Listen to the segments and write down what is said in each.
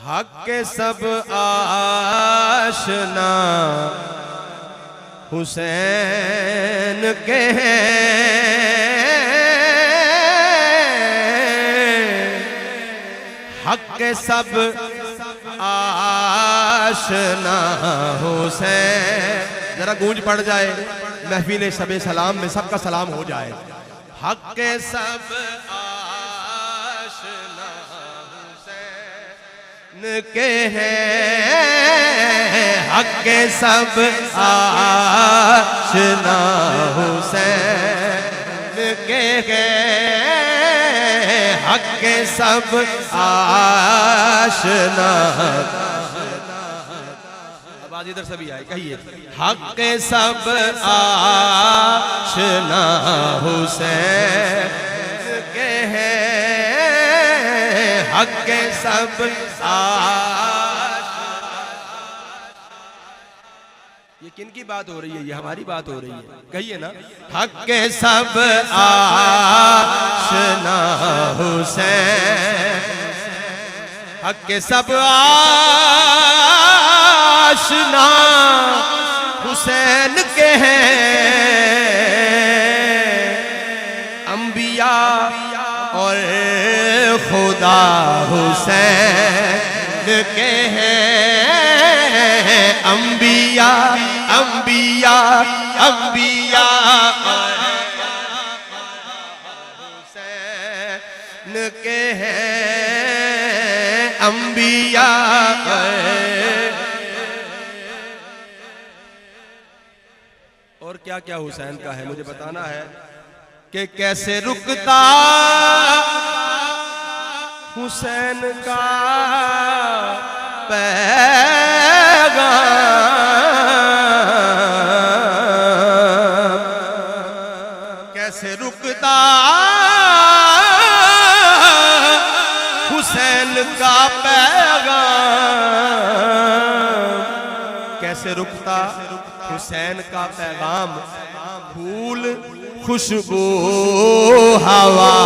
हक के सब आशना हुसैन के हक के सब आशना हुसैन। जरा गूंज पड़ जाए महफिल सबे सलाम में, सबका सलाम हो जाए। हक के सब आशना हुसैन के हैं, हक के सब आशना हुसैन के हैं, हक के सब आशना। अब आज इधर सभी आए, कहिए हक के सब आशना हुसैन के हैं, हक के सब ये किन की बात हो रही है? ये हमारी बात हो रही है, कहिए ना। हक के सब आशना हुसैन, हक के सब आशना हुसैन के हैं, अंबिया और खुदा हुसैन के हैं, अंबिया अंबिया अंबिया हुसैन के हैं, अंबिया। और क्या क्या हुसैन का है मुझे बताना है कि कैसे रुकता हुसैन का पैगाम, कैसे रुकता हुसैन का पैगाम, कैसे रुकता हुसैन का पैगाम। फूल खुशबू हवा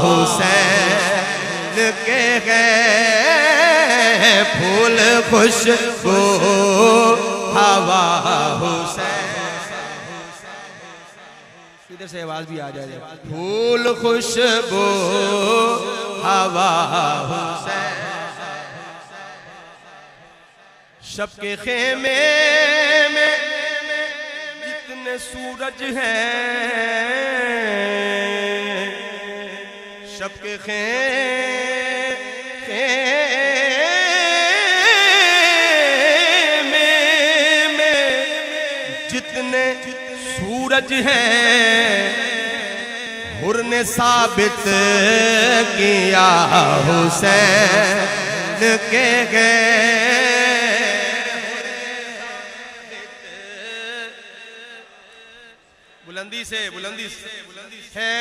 हुसैन के गए, फूल खुशबू हवा हुसैन। इधर से आवाज भी आ जाए। फूल खुशबू हवा हुसैन, शब के खेमे में जितने सूरज हैं, शब के खेमे में जितने सूरज हैं, हुर ने साबित किया हुसैन के गए। बुलंदी से है,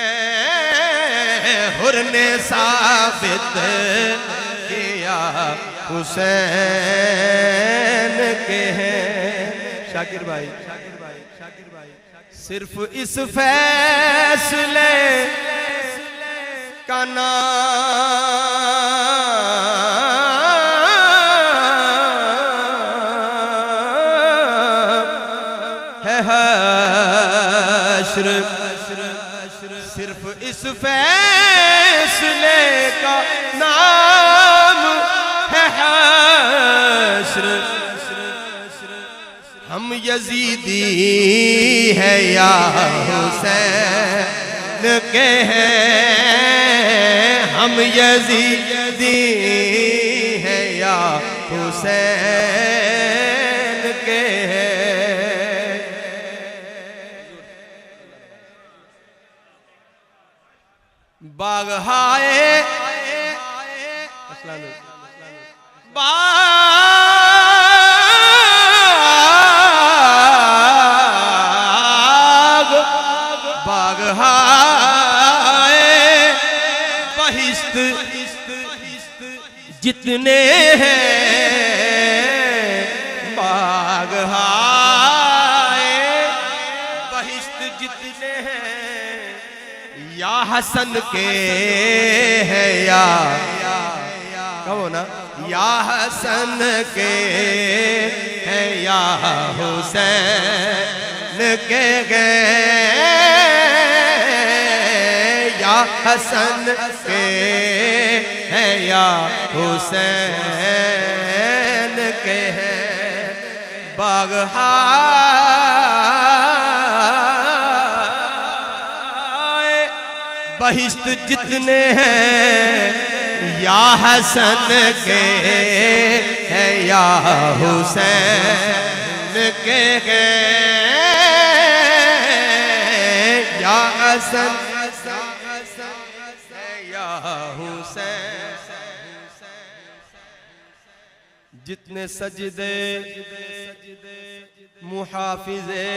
हुर ने साबित किया हुसैन के हैं। शाकिर भाई सिर्फ इस फैसले का नाम है हश्र, सिर्फ इस फैसले का नाम है हश्र। हम यजीदी है या हुसैन के हैं, हम यजीदी है या हुसैन के हैं। बाग हाय बाग हाय बहिश्त जितने हैं, बाग हाय बहिश्त जितने हैं, या हसन के है या कहो ना, या हसन के है या हुसैन के गए, या हसन के है या हुसैन के है। बागहा बहिश्त जितने हैं या हसन के है या हुसैन के हैं, या हसन या हुसैन। जितने सजदे मुहाफिजे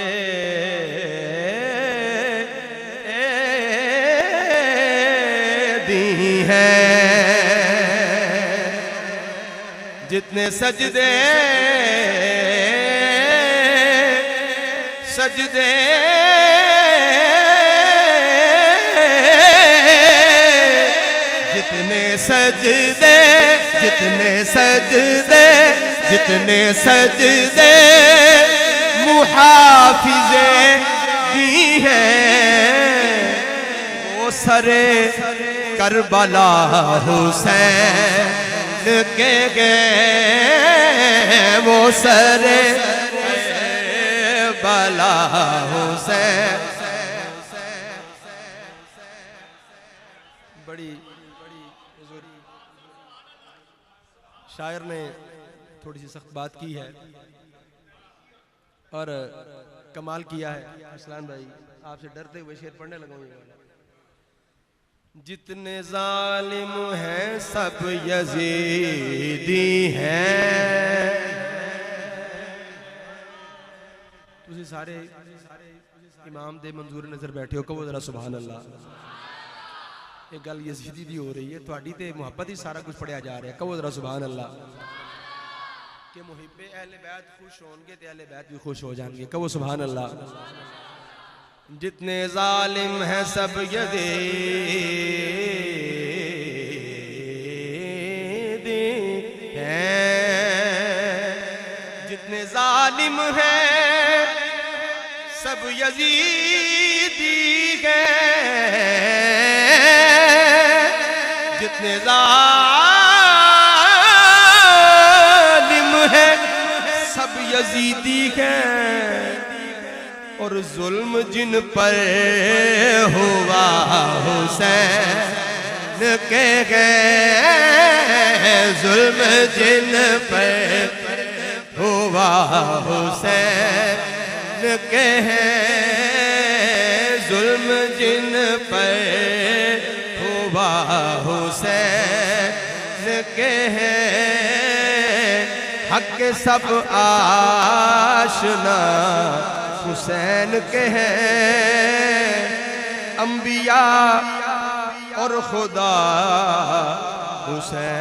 दी हैं, जितने सजदे सजदे जितने सजदे जितने सजदे जितने सजदे मुहाफिजे दी हैं, वो सरे करबला हुसैन के गए, वो सरे करबला हुसैन। बड़ी शायर ने थोड़ी सी सख्त बात की है और कमाल किया है। असलान भाई आपसे डरते हुए शेर पढ़ने लगा हूं। जितने जालिम हैं सब यजीदी हैं, तुसी सारे इमाम दे मंजूर नजर बैठे हो, कहो जरा सुभान अल्लाह। एक गल यजीदी दी हो रही है, थोड़ी ते मुहब्बत ही सारा कुछ पढ़िया जा रहा है, कहो जरा सुभान अल्लाह। कि मुहिब्बे अहले बैत खुश होंगे तो अहले बैत भी खुश हो जाएंगे, कहो सुभान अल्लाह। जितने जालिम हैं सब यजीदी हैं, जितने जालिम हैं सब यजीदी हैं, जितने जालिम हैं सब यजीदी हैं, और जुल्म जिन पर हुआ हुसैन के गए, जुल्म जिन पर हुआ हुसैन के हैं, जुल्म जिन पर हुआ हुसैन के हैं। हक सब आशना हुसैन के हैं, अंबिया और खुदा हुसैन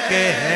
के हैं।